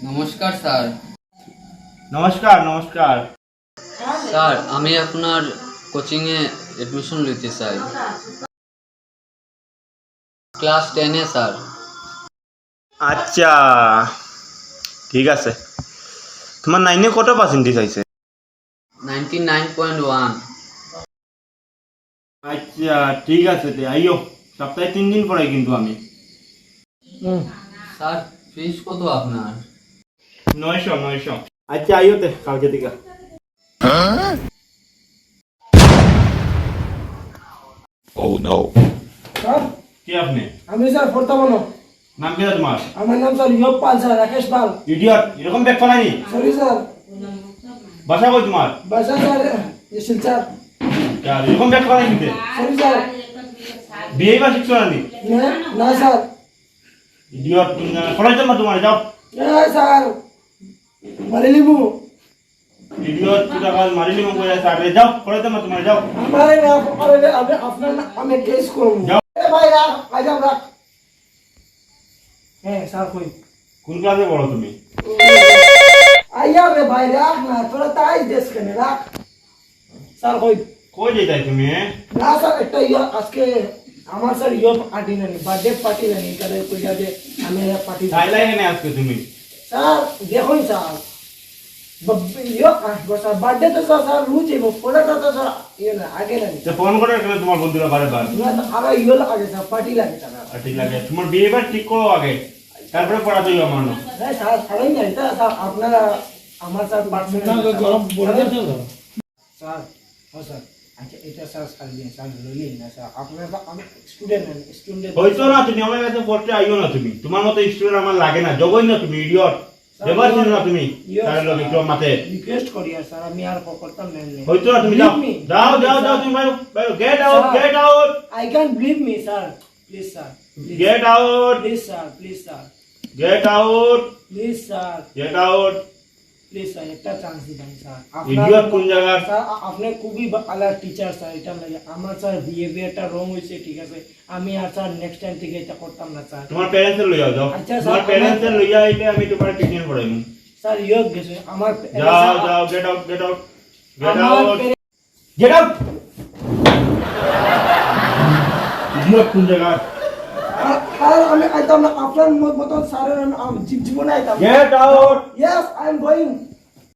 নমস্কার স্যার। নমস্কার নমস্কার স্যার আমি আপনার কোচিংয়ে অ্যাডমিশন নিতে চাই, ক্লাস 10-এ স্যার। আচ্ছা ঠিক আছে, তোমার 9-এ কত পার্সেন্টেজ আছে? 99.1। আচ্ছা ঠিক আছে, আইও সপ্তাহে 3 দিন পড়াই কিন্তু আমি। স্যার ফিস কত আপনার? 900। আচ্ছা আইও তে কালকে থেকে। Oh no. স্যার কে আপনি? আমি স্যার বর্তমানো নাম কি তোমার? আমার নাম স্যার ইয়ব পাল স্যার, রাকেশ পাল। ইডিয়ট, এরকম ব্যাগ ফলাইনি। সরি স্যার, বাসা কই তোমার? বাসা স্যার শিলচর। আর এরকম ব্যাগ ফলাই নিতে সরি স্যার। বিয়ে বা শিখছো নানি? না না স্যার। ইডিয়ট, ফলাইতে না তোমার, যাও। স্যার মারি লিবু। ইডিয়ট, তুই কাল মারিলি মন কইরা স্যার, যাও ফলাইতে না তোমার, যাও। আমার না আপনি আপনার আমি কেস করব। যাও। ভাই রাখ, আজাম রাখ। হ্যাঁ স্যার কই? কোন ক্লাসে পড়ো তুমি? আইয়া রে ভাই রাখ না, তোরা তাই দেশ কেন রাখ। স্যার কই? কই যাইতাই তুমি? না স্যার একটা আজকে আমার স্যার পার্টি নানি, বার্থডে পার্টি নানি, তাহলে কইলা যে আমি পার্টি চাইলাই কেন আজকে তুমি? স্যার দেখুন স্যার স্যার বার্থডে তো স্যার রুচি পড়াটা তো স্যার আগে নানি ফোন করে কেন তোমার বন্ধুরা বারবার? আরো লাগে স্যার, পার্টি লাগে স্যার। ঠিক লাগে, তোমার বিয়ে বার ঠিক করো আগে, তারপরে পড়া যাইও আমার না। হ্যাঁ স্যার সারাই জানি স্যার আপনারা আমার স্যার গরম বলে স্যার। ও স্যার আচ্ছা এটা স্যার স্যার দিন স্যার লইলেন না স্যার, আপনারা তো আমি স্টুডেন্ট হইতো না, তুমি আমার কাছে পড়তে আইও না। তুমি তোমার মতো স্টুডেন্ট আমার লাগে না, জগই না তুমি, ইডিয়ট। দেবার ছিল না তুমি তার লগে একটু মাতে রিকোয়েস্ট করি আর স্যার আমি আর করতাম না। হইতো না, তুমি যাও যাও যাও যাও, তুমি বাইরে gate out, get out. I can believe me sir, please sir, get out, please sir, please sir, get out, please sir, get out. Please sir একটা চান্স দিবেন স্যার। ইডিয়ট কোন জায়গা? স্যার আপনি খুবই ভালো টিচার স্যার, এটা লাগে আমার স্যার বিহেভিয়ারটা রং হইছে, ঠিক আছে আমি আর স্যার নেক্সট টাইম থেকে এটা করতাম না স্যার। তোমার প্যারেন্টস লইয়া যাও, আচ্ছা, তোমার স্যার, প্যারেন্টস লইয়া আইলে আমি তোমার টিউশন পড়াইমু। স্যার ইয়োগ গেছে আমার যাও যাও, get out, get out, get আমার আউট, গেট আউট। ইডিয়ট কোন জায়গা? স্যার আমি আইতাম না আপনার মতন স্যার, আমি জীবনে আইতাম। Get out. Yes I am going.